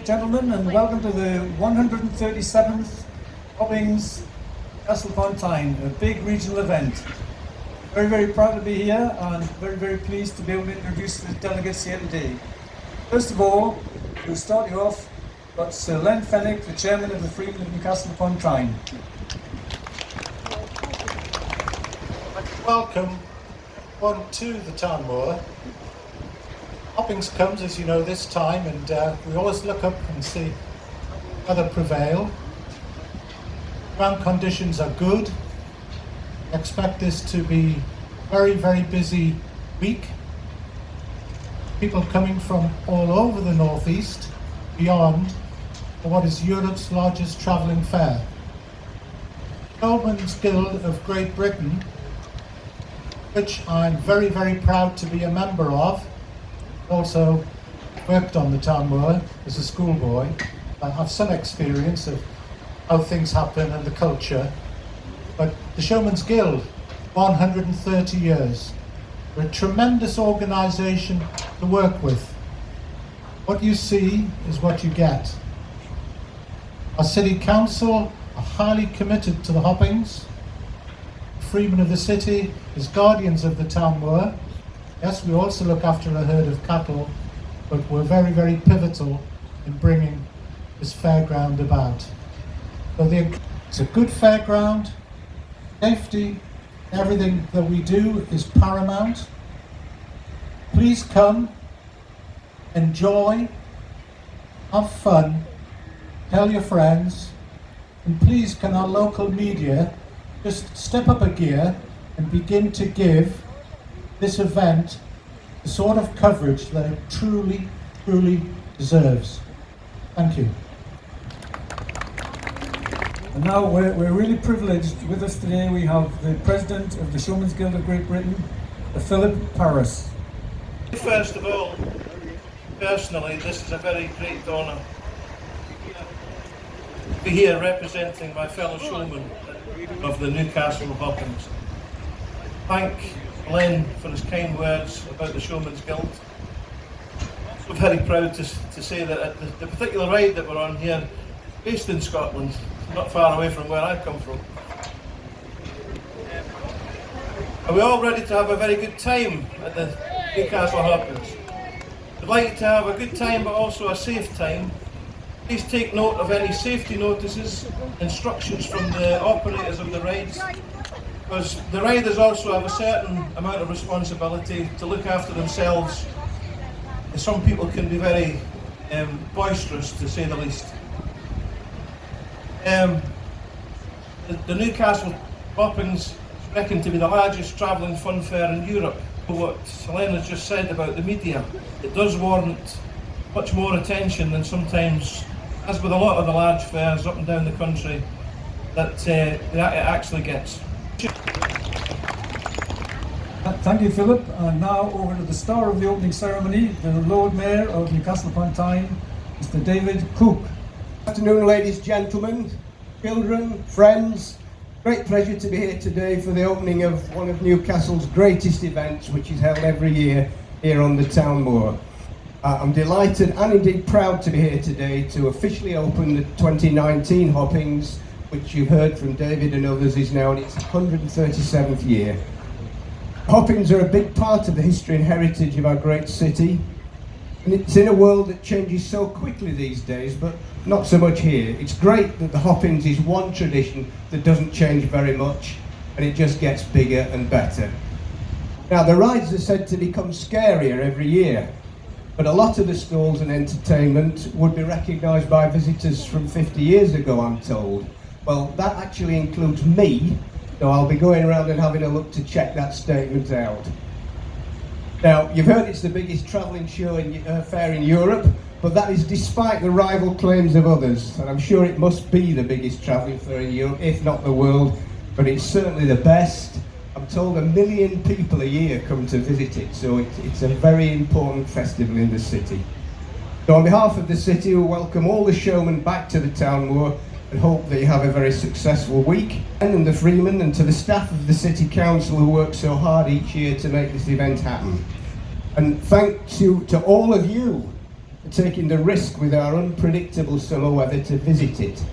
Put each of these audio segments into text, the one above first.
Gentlemen, and welcome to the 137th Hoppings Castle upon Tyne, a big regional event. Very, very proud to be here and very, very pleased to be able to introduce the delegates here today. First of all, we'll start you off, got Sir Len Fenwick, the Chairman of the Freemen of Newcastle upon Tyne. Welcome everyone to the Town Moor. Hoppings comes, as you know, this time, and we always look up and see weather prevail. Ground conditions are good. Expect this to be a very, very busy week. People coming from all over the northeast, beyond, for what is Europe's largest travelling fair. Showmen's Guild of Great Britain, which I'm very, very proud to be a member of. Also worked on the Town Moor as a schoolboy. I have some experience of how things happen and the culture. But the Showmen's Guild, 130 years. We're a tremendous organisation to work with. What you see is what you get. Our City Council are highly committed to the Hoppings. Freemen of the City is guardians of the Town Moor. Yes, we also look after a herd of cattle, but we're very, very pivotal in bringing this fairground about. So it's a good fairground. Safety, everything that we do is paramount. Please come, enjoy, have fun, tell your friends, and please can our local media just step up a gear and begin to give this event the sort of coverage that it truly, truly deserves. Thank you. And now we're really privileged. With us today we have the President of the Showmen's Guild of Great Britain, Philip Paris. First of all, personally, this is a very great honour to be here representing my fellow showmen of the Newcastle Hoppings. Thank Len for his kind words about the Showmen's Guild. I'm very proud to say that at the particular ride that we're on here, based in Scotland, not far away from where I come from. Are we all ready to have a very good time at the Newcastle Hoppings? I'd like to have a good time but also a safe time. Please take note of any safety notices, instructions from the operators of the rides, because the riders also have a certain amount of responsibility to look after themselves. Some people can be very boisterous, to say the least. The Newcastle Hoppings is reckoned to be the largest travelling fun fair in Europe. What Helena's just said about the media, it does warrant much more attention than sometimes, as with a lot of the large fairs up and down the country, that it actually gets. Thank you, Philip. And now over to the star of the opening ceremony, the Lord Mayor of Newcastle upon Tyne, Mr. David Cook. Good afternoon, ladies and gentlemen, children, friends. Great pleasure to be here today for the opening of one of Newcastle's greatest events, which is held every year here on the Town Moor. I'm delighted and indeed proud to be here today to officially open the 2019 Hoppings, which you've heard from David and others is now in its 137th year. Hoppings are a big part of the history and heritage of our great city, and it's in a world that changes so quickly these days, but not so much here. It's great that the Hoppings is one tradition that doesn't change very much, and it just gets bigger and better. Now, the rides are said to become scarier every year, but a lot of the stalls and entertainment would be recognised by visitors from 50 years ago, I'm told. Well, that actually includes me, so I'll be going around and having a look to check that statement out. Now, you've heard it's the biggest travelling show fair in Europe, but that is despite the rival claims of others, and I'm sure it must be the biggest travelling fair in Europe, if not the world, but it's certainly the best. I'm told 1 million people a year come to visit it, so it's a very important festival in the city. So on behalf of the city, we welcome all the showmen back to the Town Moor and hope that you have a very successful week. And the Freemen and to the staff of the City Council who work so hard each year to make this event happen. And thanks to all of you for taking the risk with our unpredictable summer weather to visit it.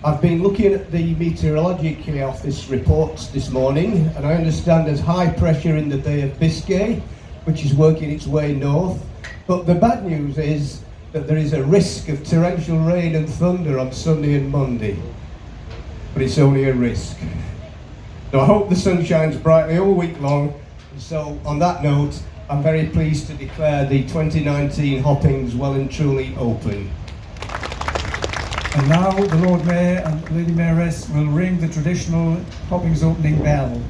I've been looking at the meteorological office reports this morning, and I understand there's high pressure in the Bay of Biscay, which is working its way north. But the bad news is that there is a risk of torrential rain and thunder on Sunday and Monday. But it's only a risk. So I hope the sun shines brightly all week long. And so on that note, I'm very pleased to declare the 2019 Hoppings well and truly open. And now the Lord Mayor and Lady Mayoress will ring the traditional Hoppings opening bell.